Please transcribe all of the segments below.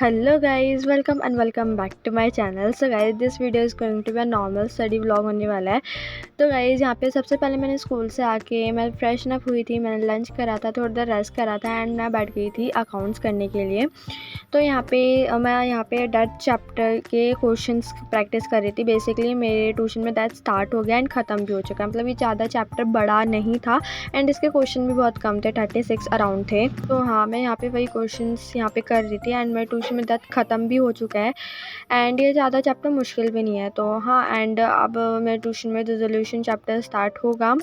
Hello guys, welcome and welcome back to my channel. So guys, this video is going to be a normal study vlog होने वाला है। तो guys यहाँ पे सबसे पहले मैंने स्कूल से आके मैं फ्रेशन अप हुई थी, मैंने लंच करा था, थोड़ी देर रेस्ट करा था एंड मैं बैठ गई थी अकाउंट्स करने के लिए। तो मैं यहाँ पे डच चैप्टर के क्वेश्चंस प्रैक्टिस कर रही थी। बेसिकली मेरे ट्यूशन में दैट स्टार्ट हो गया एंड ख़त्म भी हो चुका है। मतलब ये ज़्यादा चैप्टर बड़ा नहीं था एंड इसके क्वेश्चन भी बहुत कम थे, 36 अराउंड थे। तो हाँ, मैं यहाँ पे वही क्वेश्चंस यहाँ पे कर रही थी एंड मेरे ट्यूशन में दैट ख़त्म भी हो चुका है एंड ये ज़्यादा चैप्टर मुश्किल भी नहीं है। तो हाँ, एंड अब मेरे ट्यूशन में रिजोल्यूशन चैप्टर स्टार्ट होगा।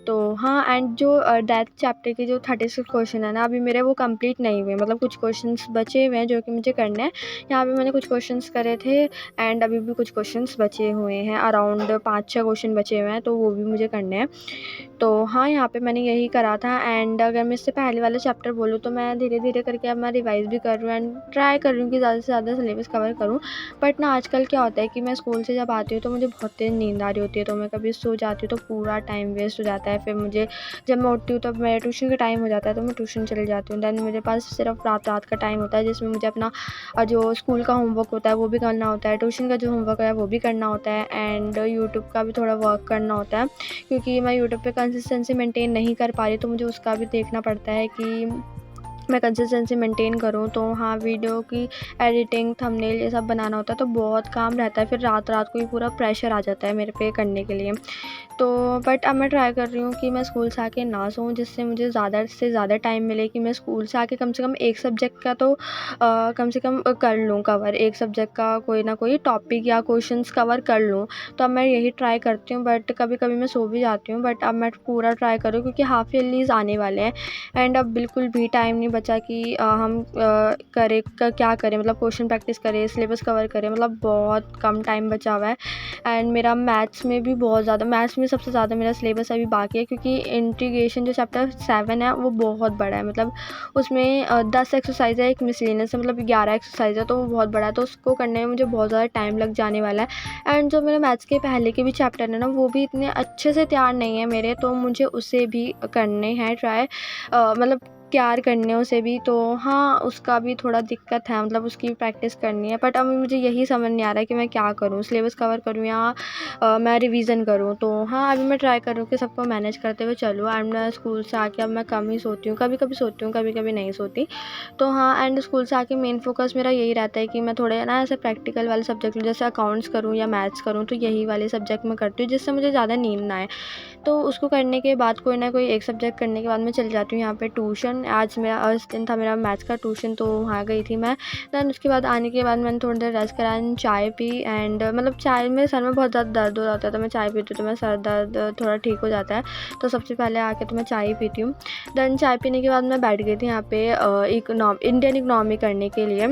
तो हाँ, एंड जो डेथ चैप्टर के जो 36 क्वेश्चन है ना, अभी मेरे वो कंप्लीट नहीं हुए। मतलब कुछ क्वेश्चंस बचे हुए हैं जो कि मुझे करने हैं। यहाँ पे मैंने कुछ क्वेश्चंस करे थे एंड अभी भी कुछ क्वेश्चंस बचे हुए हैं, अराउंड 5-6 क्वेश्चन बचे हुए हैं, तो वो भी मुझे करने हैं। तो हाँ, यहाँ पे मैंने यही करा था एंड अगर मैं इससे पहले वाला चैप्टर बोलूँ तो मैं धीरे धीरे करके अब मैं रिवाइज़ भी कर रही हूँ एंड ट्राई कर रही हूँ कि ज़्यादा से ज़्यादा सिलेबस कवर करूँ। बट ना आजकल क्या होता है कि मैं स्कूल से जब आती हूँ तो मुझे बहुत तेज़ नींद आ रही होती है, तो मैं कभी सो जाती हूँ तो पूरा टाइम वेस्ट हो जाता है। फिर मुझे जब मैं उठती हूँ तब मेरा ट्यूशन का टाइम हो जाता है, तो मैं ट्यूशन चली जाती हूँ। दैन मेरे पास सिर्फ रात का टाइम होता है जिसमें मुझे अपना जो स्कूल का होमवर्क होता है वो भी करना होता है, ट्यूशन का जो होमवर्क है वो भी करना होता है एंड यूट्यूब का भी थोड़ा वर्क करना होता है, क्योंकि मैं यूट्यूब पे कंसिस्टेंसी मेंटेन नहीं कर पा रही, तो मुझे उसका भी देखना पड़ता है कि मैं कंसिस्टेंसी मेंटेन करूँ। तो हाँ, वीडियो की एडिटिंग, थंबनेल ये सब बनाना होता है, तो बहुत काम रहता है। फिर रात को ही पूरा प्रेशर आ जाता है मेरे पे करने के लिए। तो बट अब मैं ट्राई कर रही हूँ कि मैं स्कूल से आके ना सोऊं, जिससे मुझे ज़्यादा से ज़्यादा टाइम मिले कि मैं स्कूल से आके कम से कम एक सब्जेक्ट का तो कम से कम कर लूँ कवर, एक सब्जेक्ट का कोई ना कोई टॉपिक या क्वेश्चंस कवर कर लूँ। तो अब मैं यही ट्राई करती हूँ, बट कभी कभी मैं सो भी जाती हूँ। बट अब मैं पूरा ट्राई करूँ क्योंकि हाफ ईयरलीज आने वाले हैं एंड अब बिल्कुल भी टाइम नहीं बचा कि हम क्या करें, मतलब क्वेश्चन प्रैक्टिस करें, सिलेबस कवर करें। मतलब बहुत कम टाइम बचा हुआ है एंड मेरा मैथ्स में सबसे ज़्यादा मेरा सिलेबस अभी बाकी है, क्योंकि इंटीग्रेशन जो चैप्टर 7 है वो बहुत बड़ा है। मतलब उसमें 10 एक्सरसाइज है, एक मिसलेनियस है, मतलब 11 एक्सरसाइज है, तो वो बहुत बड़ा है। तो उसको करने में मुझे बहुत ज़्यादा टाइम लग जाने वाला है एंड जो मेरे मैथ्स के पहले के भी चैप्टर है ना, वो भी इतने अच्छे से तैयार नहीं है मेरे, तो मुझे उसे भी करने हैं ट्राई, मतलब तैयार करने उसे भी। तो हाँ, उसका भी थोड़ा दिक्कत है, मतलब उसकी भी प्रैक्टिस करनी है। बट अब मुझे यही समझ नहीं आ रहा है कि मैं क्या करूँ, सिलेबस कवर करूँ या मैं रिवीजन करूँ। तो हाँ, अभी मैं ट्राई करूँ कि सबको मैनेज करते हुए चलूँ एंड मैं स्कूल से आके अब मैं कम ही सोती हूँ, कभी कभी सोती हूँ, कभी कभी नहीं सोती। तो हाँ, एंड स्कूल से आके मेन फोकस मेरा यही रहता है कि मैं थोड़े ना ऐसे प्रैक्टिकल वाले सब्जेक्ट जैसे अकाउंट्स करूँ या मैथ्स करूँ, तो यही वाले सब्जेक्ट मैं करती हूँ जिससे मुझे ज़्यादा नींद ना आए। तो उसको करने के बाद कोई ना कोई एक सब्जेक्ट करने के बाद मैं चली जाती हूँ यहाँ पे ट्यूशन। आज दिन था मेरा मैथ्स का ट्यूशन, तो वहाँ गई थी मैं। दैन उसके बाद आने के बाद मैंने थोड़ी देर रेस्ट करा एंड चाय पी एंड मतलब चाय में सर में बहुत ज़्यादा दर्द हो जाता है, तो मैं चाय पीती हूँ तो मेरा सर दर्द थोड़ा ठीक हो जाता है। तो सबसे पहले आके तो मैं चाय ही पीती हूँ। दैन चाय पीने के बाद मैं बैठ गई थी यहाँ पे इंडियन इकनॉमी करने के लिए।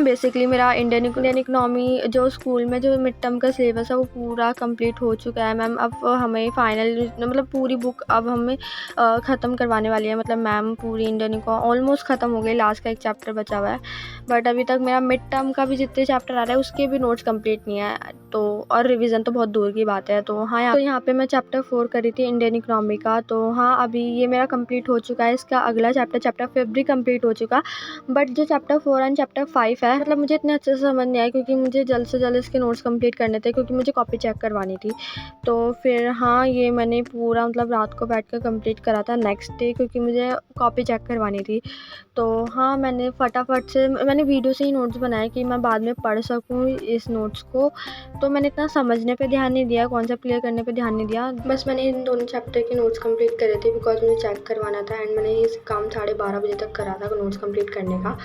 बेसिकली मेरा इंडियन इकनॉमी जो स्कूल में जो मिड टर्म का सिलेबस है वो पूरा कंप्लीट हो चुका है मैम। अब हमें फाइनल मतलब पूरी बुक अब हमें ख़त्म करवाने वाली है। मतलब मैम पूरी इंडियन इको ऑलमोस्ट ख़त्म हो गई, लास्ट का एक चैप्टर बचा हुआ है। बट अभी तक मेरा मिड टर्म का भी जितने चैप्टर आ रहा है उसके भी नोट्स कंप्लीट नहीं है, तो और रिवीजन तो बहुत दूर की बात है। तो हाँ, यहाँ पे मैं चैप्टर 4 करी थी इंडियन इकनॉमी का। तो हाँ, अभी ये मेरा कंप्लीट हो चुका है। इसका अगला चैप्टर 5 भी कंप्लीट हो चुका। बट जो चैप्टर 4 एंड चैप्टर 5 है, मतलब मुझे इतने अच्छे से समझ नहीं आया, क्योंकि मुझे जल्द से जल्द इसके नोट्स कंप्लीट करने थे, क्योंकि मुझे कॉपी चेक करवानी थी। तो फिर हाँ, ये मैंने पूरा मतलब रात को बैठ कर कंप्लीट करा था नेक्स्ट डे, क्योंकि मुझे कॉपी चेक करवानी थी। तो हाँ, मैंने फटाफट से मैंने वीडियो से ही नोट्स बनाए कि मैं बाद में पढ़ सकूँ इस नोट्स को। तो मैंने इतना समझने पे ध्यान नहीं दिया, कॉन्सेप्ट क्लियर करने पे ध्यान नहीं दिया। बस मैंने इन दोनों चैप्टर के नोट्स कंप्लीट करे थे बिकॉज मुझे चेक करवाना था एंड मैंने ये काम 12:30 बजे तक करा था नोट्स कंप्लीट करने का।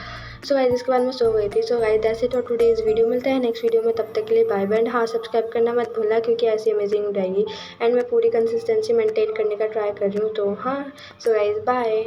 सो गाइस, इसके बाद मैं सो गई थी। So guys, that's it for today's video. मिलते हैं नेक्स्ट वीडियो में, तब तक के लिए बाय बाय एंड हाँ, सब्सक्राइब करना मत भूलना, क्योंकि ऐसी अमेजिंग रहेगी एंड मैं पूरी कंसिस्टेंसी मेंटेन करने का ट्राई कर रही हूँ। तो हाँ, सो गाइस, बाय।